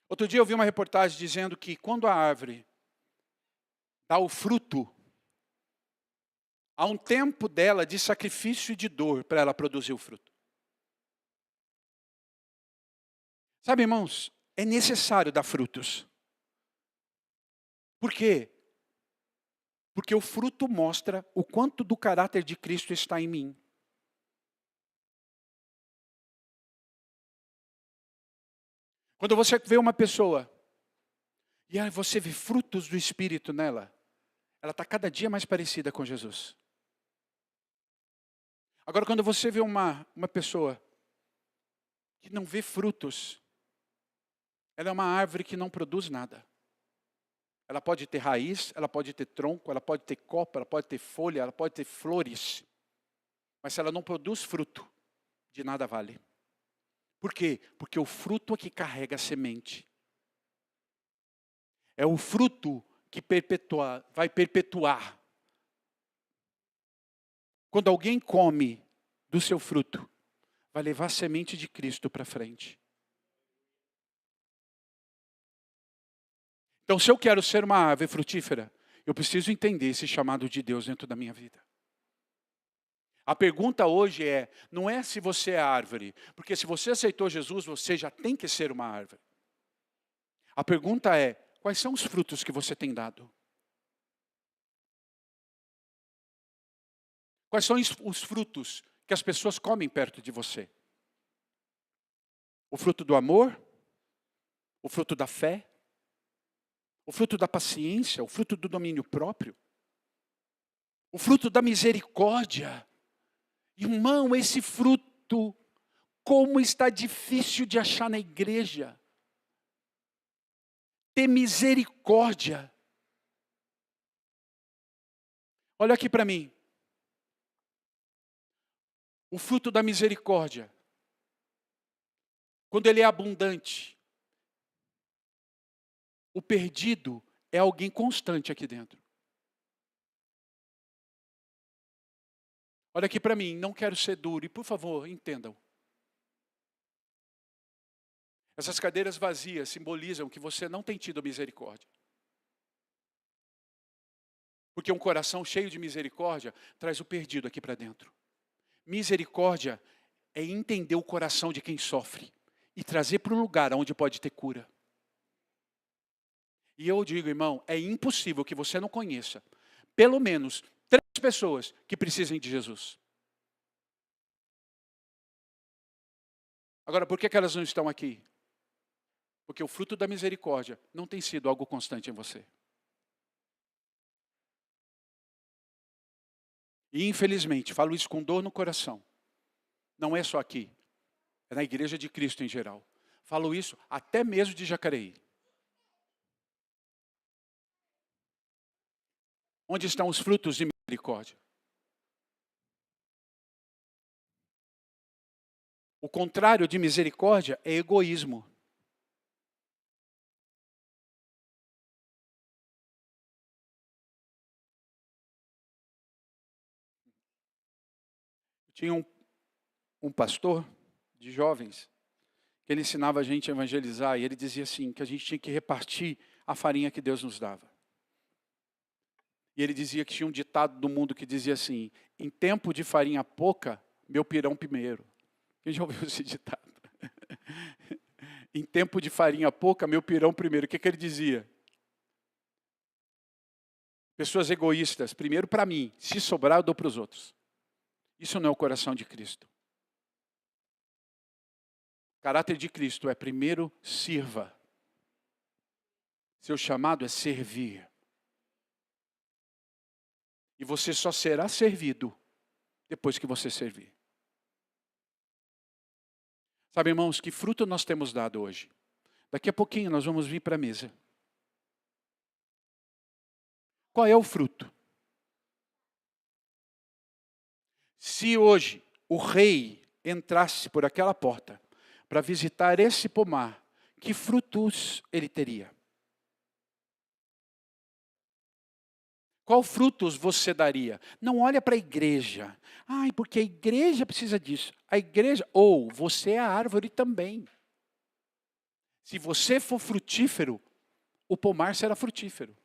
Outro dia eu vi uma reportagem dizendo que quando a árvore dá o fruto, há um tempo dela de sacrifício e de dor para ela produzir o fruto. Sabe, irmãos, é necessário dar frutos. Por quê? Porque o fruto mostra o quanto do caráter de Cristo está em mim. Quando você vê uma pessoa, e aí você vê frutos do Espírito nela, ela está cada dia mais parecida com Jesus. Agora, quando você vê uma pessoa que não vê frutos, ela é uma árvore que não produz nada. Ela pode ter raiz, ela pode ter tronco, ela pode ter copa, ela pode ter folha, ela pode ter flores. Mas se ela não produz fruto, de nada vale. Por quê? Porque o fruto é que carrega a semente. É o fruto que vai perpetuar. Quando alguém come do seu fruto, vai levar a semente de Cristo para frente. Então, se eu quero ser uma árvore frutífera, eu preciso entender esse chamado de Deus dentro da minha vida. A pergunta hoje não é se você é árvore, porque se você aceitou Jesus, você já tem que ser uma árvore. A pergunta é, quais são os frutos que você tem dado? Quais são os frutos que as pessoas comem perto de você? O fruto do amor? O fruto da fé? O fruto da paciência? O fruto do domínio próprio? O fruto da misericórdia? Irmão, esse fruto, como está difícil de achar na igreja. Ter misericórdia. Olha aqui para mim. O fruto da misericórdia, quando ele é abundante, o perdido é alguém constante aqui dentro. Olha aqui para mim, não quero ser duro, e por favor, entendam. Essas cadeiras vazias simbolizam que você não tem tido misericórdia. Porque um coração cheio de misericórdia traz o perdido aqui para dentro. Misericórdia é entender o coração de quem sofre e trazer para um lugar onde pode ter cura. E eu digo, irmão, é impossível que você não conheça pelo menos 3 pessoas que precisem de Jesus. Agora, por que elas não estão aqui? Porque o fruto da misericórdia não tem sido algo constante em você. E infelizmente, falo isso com dor no coração. Não é só aqui. É na igreja de Cristo em geral. Falo isso até mesmo de Jacareí. Onde estão os frutos de misericórdia? O contrário de misericórdia é egoísmo. Tinha um pastor de jovens que ele ensinava a gente a evangelizar e ele dizia assim, que a gente tinha que repartir a farinha que Deus nos dava. E ele dizia que tinha um ditado do mundo que dizia assim: em tempo de farinha pouca, meu pirão primeiro. Quem já ouviu esse ditado? Em tempo de farinha pouca, meu pirão primeiro. O que ele dizia? Pessoas egoístas, primeiro para mim, se sobrar eu dou para os outros. Isso não é o coração de Cristo. O caráter de Cristo é primeiro sirva. Seu chamado é servir. E você só será servido depois que você servir. Sabe, irmãos, que fruto nós temos dado hoje? Daqui a pouquinho nós vamos vir para a mesa. Qual é o fruto? Se hoje o rei entrasse por aquela porta para visitar esse pomar, que frutos ele teria? Qual frutos você daria? Não olha para a igreja. Ai, porque a igreja precisa disso. A igreja, ou você é a árvore também. Se você for frutífero, o pomar será frutífero.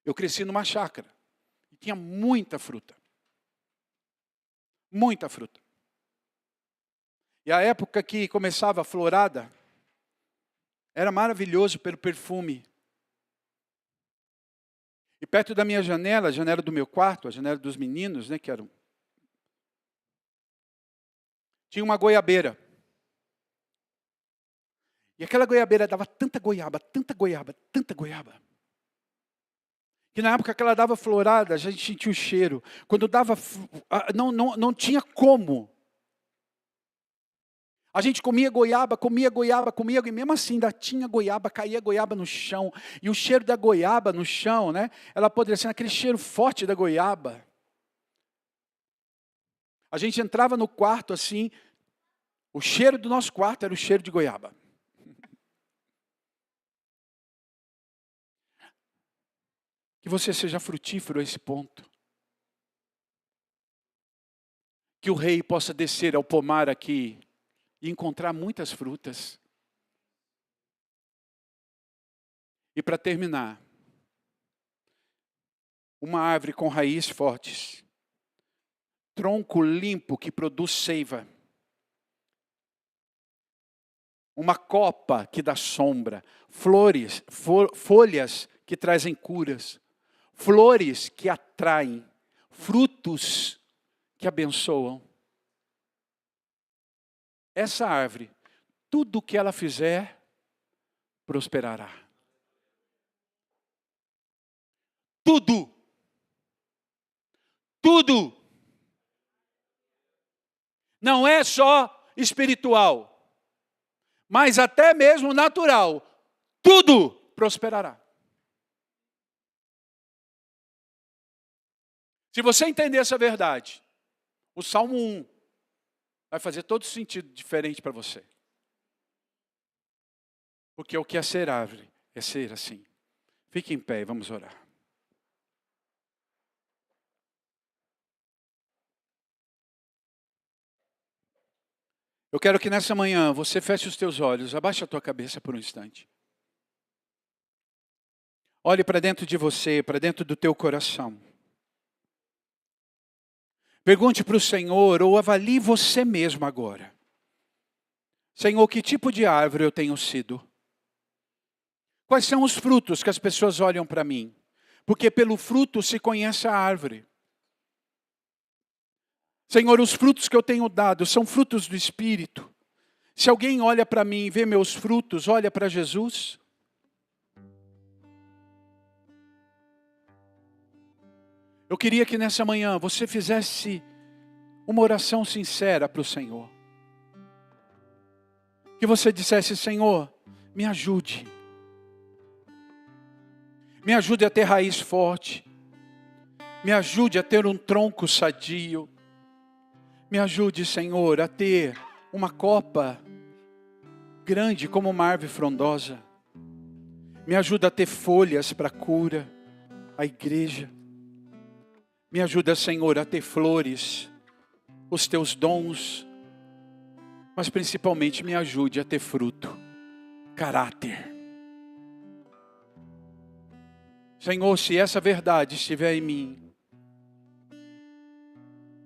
Eu cresci numa chácara e tinha muita fruta. Muita fruta. E a época que começava a florada, era maravilhoso pelo perfume. E perto da minha janela, a janela do meu quarto, a janela dos meninos, né, tinha uma goiabeira. E aquela goiabeira dava tanta goiaba, tanta goiaba, tanta goiaba. Que na época que ela dava florada, a gente sentia o cheiro. Quando dava, não tinha como. A gente comia goiaba, e mesmo assim ainda tinha goiaba, caía goiaba no chão. E o cheiro da goiaba no chão, né? Ela poderia ser aquele cheiro forte da goiaba. A gente entrava no quarto assim, o cheiro do nosso quarto era o cheiro de goiaba. Que você seja frutífero a esse ponto. Que o rei possa descer ao pomar aqui e encontrar muitas frutas. E para terminar, uma árvore com raízes fortes, tronco limpo que produz seiva, uma copa que dá sombra, folhas que trazem curas, flores que atraem, frutos que abençoam. Essa árvore, tudo o que ela fizer, prosperará. Tudo. Tudo. Não é só espiritual, mas até mesmo natural. Tudo prosperará. Se você entender essa verdade, o Salmo 1 vai fazer todo sentido diferente para você. Porque o que é ser árvore é ser assim. Fique em pé e vamos orar. Eu quero que nessa manhã você feche os teus olhos, abaixe a tua cabeça por um instante. Olhe para dentro de você, para dentro do teu coração. Pergunte para o Senhor ou avalie você mesmo agora. Senhor, que tipo de árvore eu tenho sido? Quais são os frutos que as pessoas olham para mim? Porque pelo fruto se conhece a árvore. Senhor, os frutos que eu tenho dado são frutos do Espírito. Se alguém olha para mim e vê meus frutos, olha para Jesus. Eu queria que nessa manhã você fizesse uma oração sincera para o Senhor. Que você dissesse: Senhor, me ajude. Me ajude a ter raiz forte. Me ajude a ter um tronco sadio. Me ajude, Senhor, a ter uma copa grande como uma árvore frondosa. Me ajuda a ter folhas para cura, a igreja. Me ajuda, Senhor, a ter flores, os teus dons. Mas principalmente me ajude a ter fruto, caráter. Senhor, se essa verdade estiver em mim,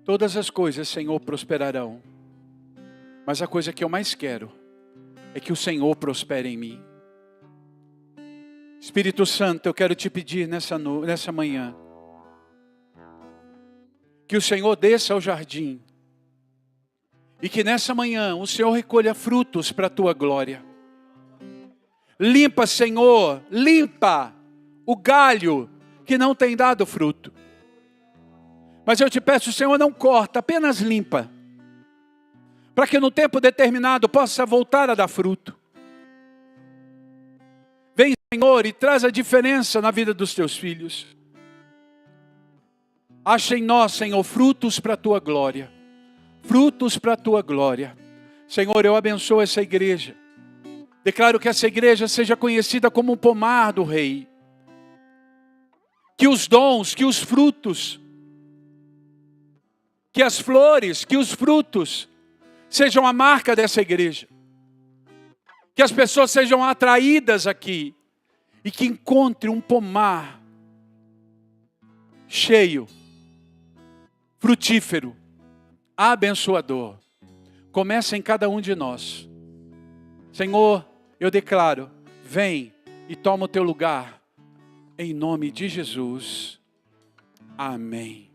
todas as coisas, Senhor, prosperarão. Mas a coisa que eu mais quero é que o Senhor prospere em mim. Espírito Santo, eu quero te pedir nessa manhã, que o Senhor desça ao jardim, e que nessa manhã o Senhor recolha frutos para a tua glória. Limpa, Senhor, limpa o galho que não tem dado fruto. Mas eu te peço, Senhor, não corta, apenas limpa, para que no tempo determinado possa voltar a dar fruto. Vem, Senhor, e traz a diferença na vida dos teus filhos. Acha em nós, Senhor, frutos para a tua glória. Frutos para a tua glória. Senhor, eu abençoo essa igreja. Declaro que essa igreja seja conhecida como um pomar do Rei. Que os dons, que os frutos, que as flores, que os frutos sejam a marca dessa igreja. Que as pessoas sejam atraídas aqui e que encontrem um pomar cheio, frutífero, abençoador. Começa em cada um de nós. Senhor, eu declaro, vem e toma o teu lugar, em nome de Jesus. Amém.